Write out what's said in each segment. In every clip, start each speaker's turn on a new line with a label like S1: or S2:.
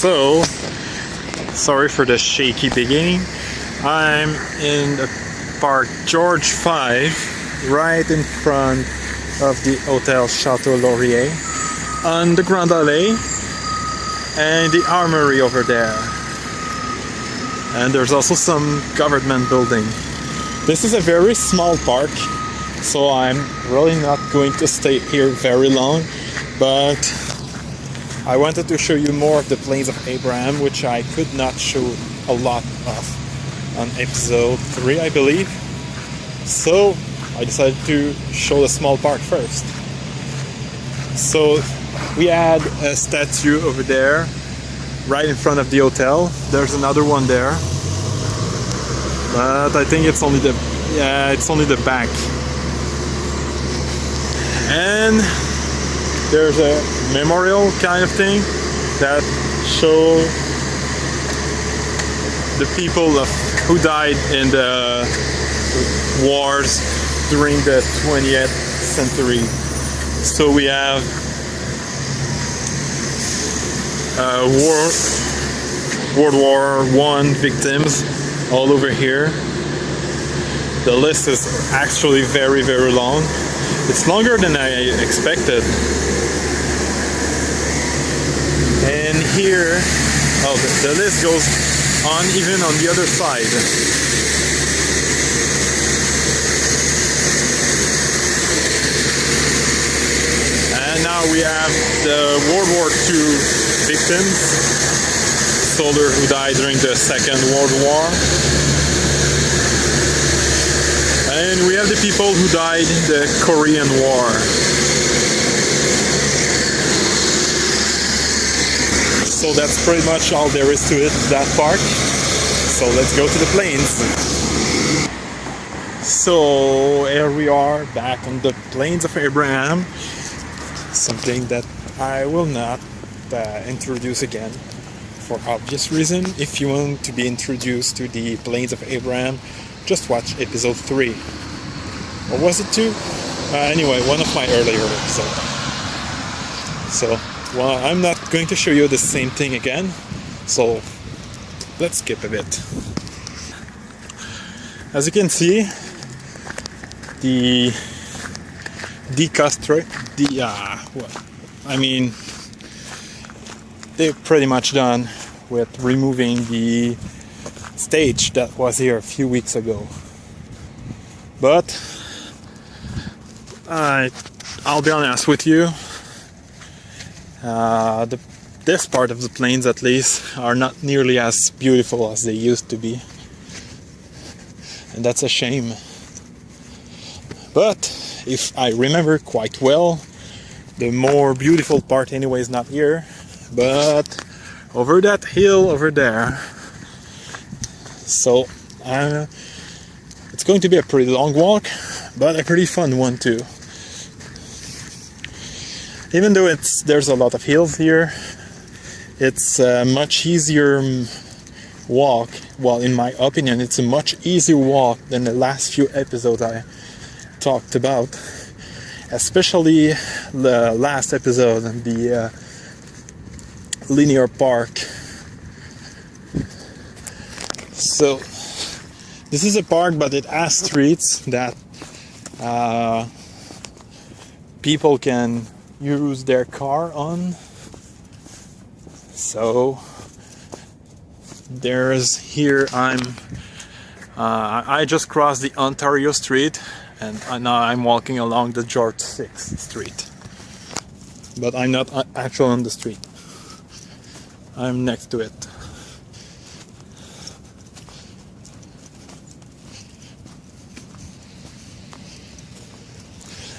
S1: So, sorry for the shaky beginning. I'm in the park George 5, right in front of the Hotel Chateau Laurier, on the Grand Allée, and the armory over there. And there's also some government building. This is a very small park, so I'm really not going to stay here very long, but I wanted to show you more of the Plains of Abraham, which I could not show a lot of on episode 3, I believe. So I decided to show the small part first. So we had a statue over there, right in front of the hotel. There's another one there, but I think it's only the back. And there's a memorial kind of thing that show the people who died in the wars during the 20th century. So we have World War I victims all over here. The list is actually very, very long. It's longer than I expected. And here, oh, the list goes on even on the other side. And now we have the World War II victims, soldiers who died during the Second World War. And we have the people who died in the Korean War. So that's pretty much all there is to it, that park. So let's go to the plains. So here we are back on the Plains of Abraham. Something that I will not introduce again for obvious reason. If you want to be introduced to the Plains of Abraham, just watch episode 3. Or was it 2? Anyway, one of my earlier episodes. So, well, I'm not going to show you the same thing again, so let's skip a bit. As you can see, they're pretty much done with removing the stage that was here a few weeks ago. But I'll be honest with you, this part of the plains at least are not nearly as beautiful as they used to be, and that's a shame. But if I remember quite well, the more beautiful part anyway is not here, but over that hill over there. So it's going to be a pretty long walk, but a pretty fun one too. Even though there's a lot of hills here, it's a much easier walk. Well, in my opinion, it's a much easier walk than the last few episodes I talked about. Especially the last episode, the linear park. So this is a park, but it has streets that people can use their car on. So there's here I just crossed the Ontario Street, and now I'm walking along the George 6th Street. But I'm not actually on the street. I'm next to it.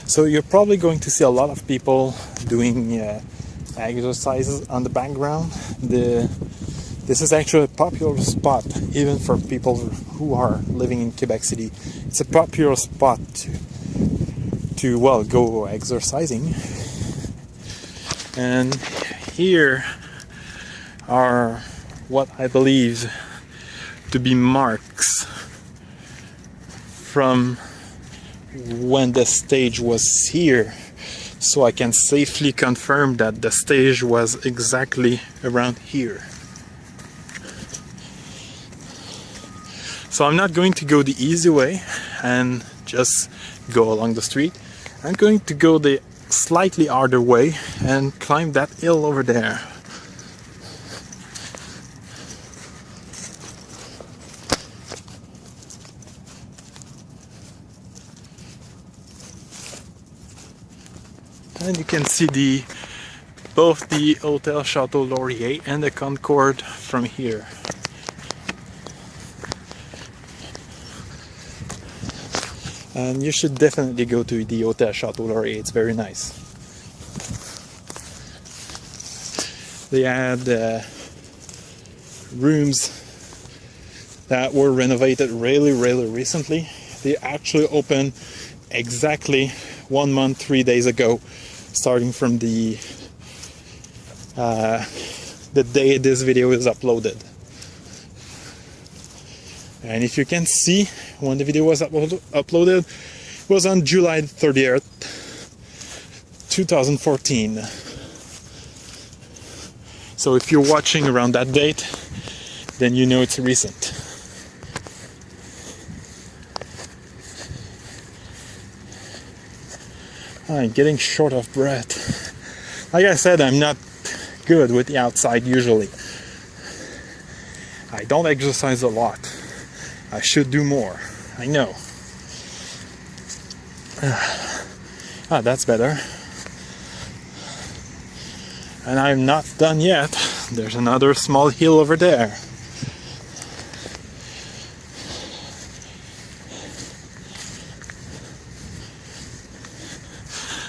S1: So you're probably going to see a lot of people doing exercises on the background. This is actually a popular spot, even for people who are living in Quebec City. It's a popular spot to well, go exercising. And here are what I believe to be marks from when the stage was here so I can safely confirm that the stage was exactly around here. So I'm not going to go the easy way and just go along the street. I'm going to go the slightly harder way and climb that hill over there. And you can see both the Hotel Chateau Laurier and the Concorde from here. And you should definitely go to the Hotel Chateau Laurier, it's very nice. They had rooms that were renovated really recently. They actually opened exactly 1 month, 3 days ago, starting from the day this video is uploaded. And if you can see, when the video was uploaded, it was on July 30th, 2014. So if you're watching around that date, then you know it's recent. I'm getting short of breath. Like I said, I'm not good with the outside usually. I don't exercise a lot. I should do more. I know. That's better. And I'm not done yet. There's another small hill over there.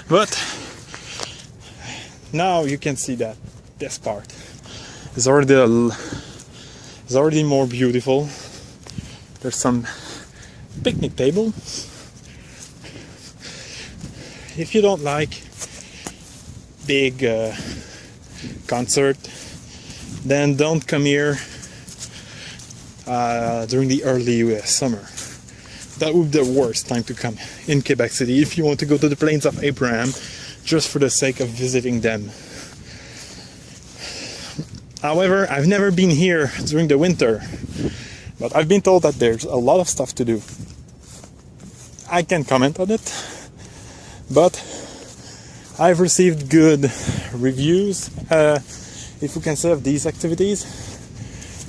S1: But now you can see that this part is already more beautiful. There's some picnic table. If you don't like big concert, then don't come here during the early summer. That would be the worst time to come in Quebec City if you want to go to the Plains of Abraham just for the sake of visiting them. However, I've never been here during the winter, but I've been told that there's a lot of stuff to do. I can't comment on it, but I've received good reviews, if we can say, of these activities.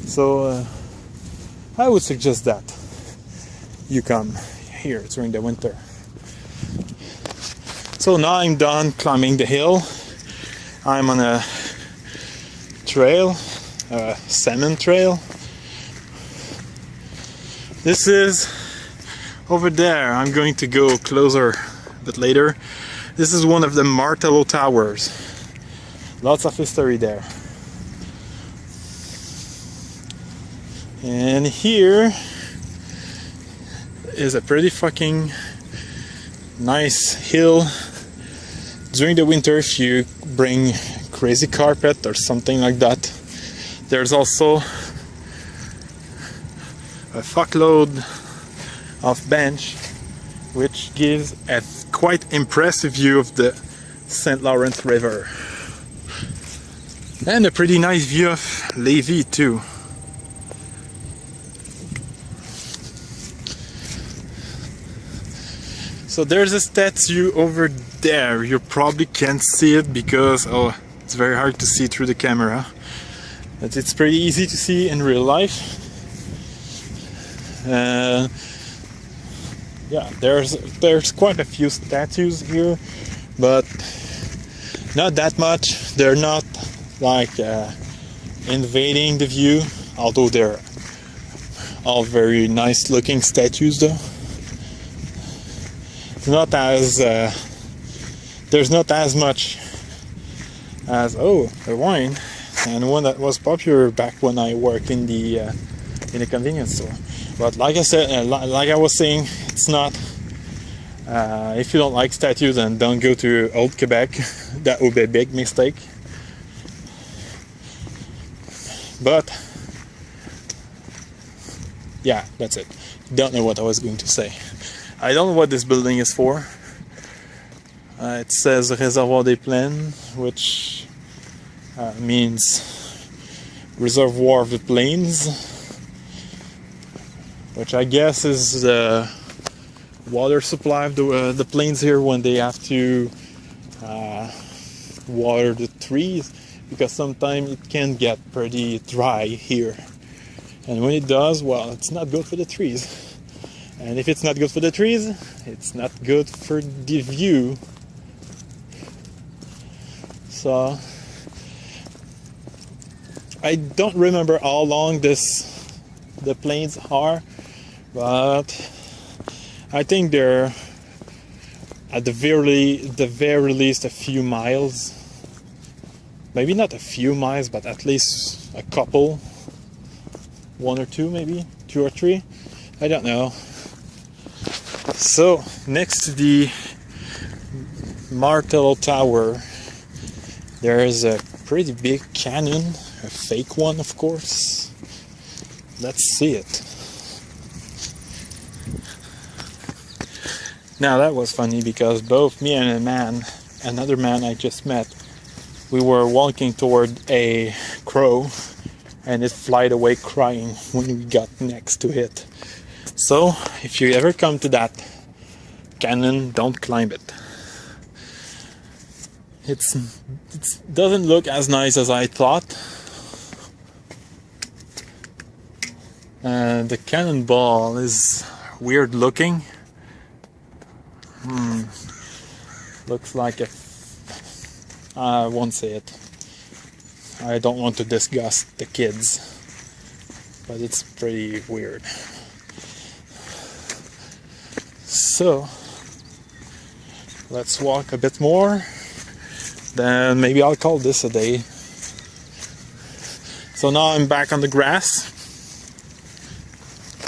S1: So I would suggest that you come here during the winter. So now I'm done climbing the hill. I'm on a trail, a salmon trail. This is over there. I'm going to go closer a bit later. This is one of the Martello Towers. Lots of history there. And here is a pretty fucking nice hill. During the winter, if you bring crazy carpet or something like that, there's also a fuckload of bench which gives a quite impressive view of the St. Lawrence River and a pretty nice view of Lévis too. So there's a statue over there. You probably can't see it because it's very hard to see through the camera, but it's pretty easy to see in real life. Yeah, there's quite a few statues here, but not that much. They're not like invading the view, although they're all very nice looking statues though. It's not as there's not as much as the wine, and one that was popular back when I worked in the convenience store. But like I said, like I was saying, it's not. If you don't like statues, then don't go to Old Quebec. That would be a big mistake. But yeah, that's it. Don't know what I was going to say. I don't know what this building is for. It says Réservoir des Plaines, which means Reservoir of the Plains, which I guess is the water supply of the plains here when they have to water the trees, because sometimes it can get pretty dry here, and when it does, well, it's not good for the trees, and if it's not good for the trees, it's not good for the view. So I don't remember how long the plains are, but I think they're at the very least a few miles. Maybe not a few miles, but at least a couple. One or two, maybe 2 or 3. I don't know. So next to the Martello Tower, there is a pretty big canyon, a fake one, of course. Let's see it. Now that was funny because both me and another man I just met, we were walking toward a crow and it flied away crying when we got next to it. So if you ever come to that canyon, don't climb it. It doesn't look as nice as I thought. The cannonball is weird looking. Looks like I won't say it. I don't want to disgust the kids, but it's pretty weird. So let's walk a bit more. Then maybe I'll call this a day. So now I'm back on the grass,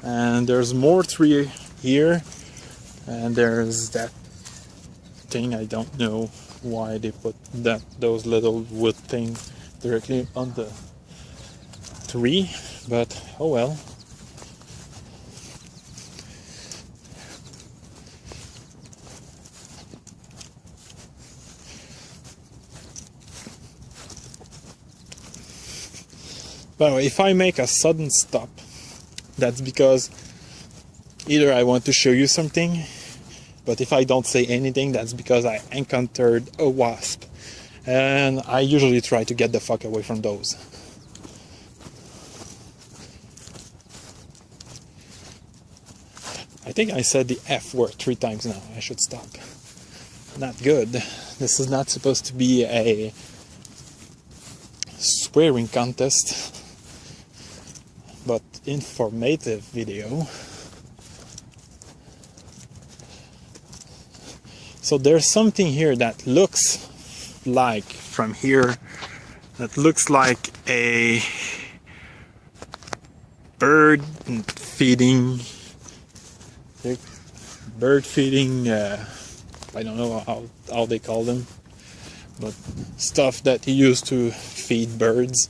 S1: and there's more tree here, and there's that thing. I don't know why they put those little wood things directly on the tree, but oh well. But if I make a sudden stop, that's because either I want to show you something, but if I don't say anything, that's because I encountered a wasp. And I usually try to get the fuck away from those. I think I said the F word 3 times now. I should stop. Not good. This is not supposed to be a swearing contest, but informative video. So there's something here that looks like, from here, that looks like a bird feeding, I don't know how they call them, but stuff that he used to feed birds.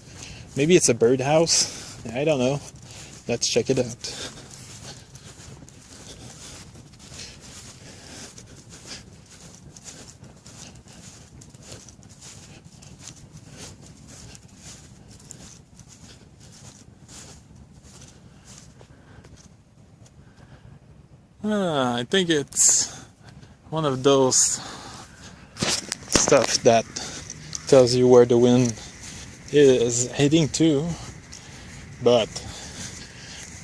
S1: Maybe it's a birdhouse. I don't know. Let's check it out. I think it's one of those stuff that tells you where the wind is heading to, but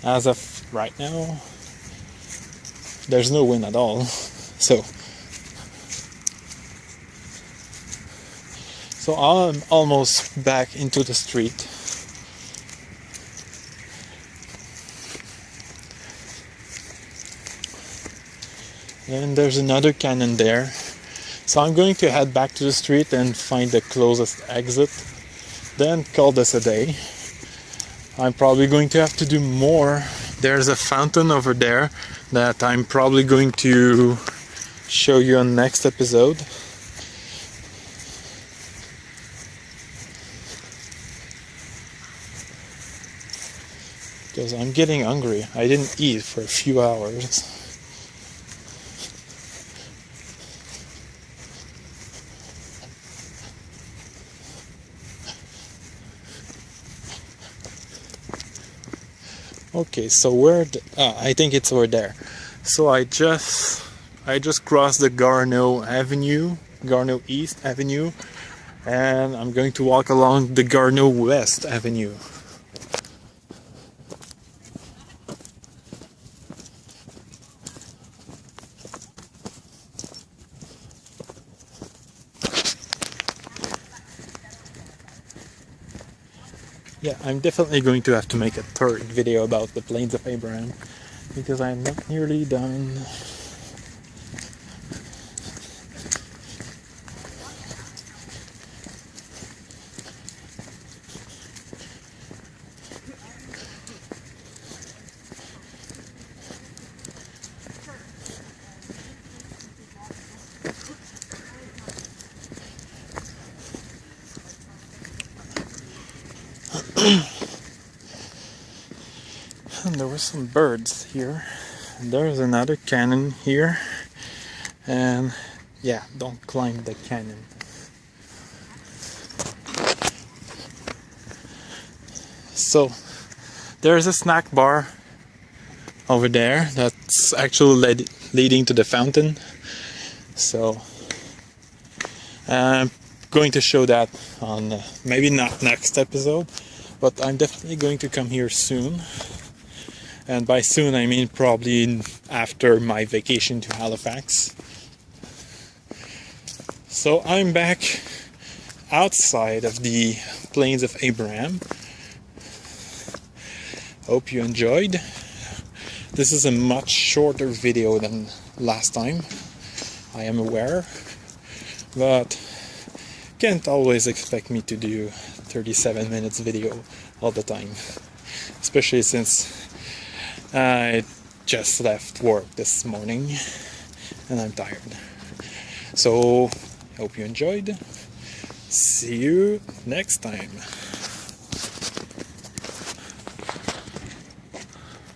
S1: as of right now, there's no wind at all. So I'm almost back into the street. And there's another cannon there. So I'm going to head back to the street and find the closest exit, then call this a day. I'm probably going to have to do more. There's a fountain over there that I'm probably going to show you on next episode. Because I'm getting hungry. I didn't eat for a few hours. Okay, so where I think it's over there. So I just crossed the Garneau East Avenue, and I'm going to walk along the Garneau West Avenue. Yeah, I'm definitely going to have to make a third video about the Plains of Abraham, because I'm not nearly done. And there were some birds here. And there's another cannon here. And yeah, don't climb the cannon. So there's a snack bar over there that's actually leading to the fountain. So I'm going to show that on maybe not next episode, but I'm definitely going to come here soon. And by soon I mean probably after my vacation to Halifax. So I'm back outside of the Plains of Abraham. Hope you enjoyed. This is a much shorter video than last time, I am aware, but can't always expect me to do 37 minutes video all the time, especially since I just left work this morning and I'm tired. So, hope you enjoyed. See you next time.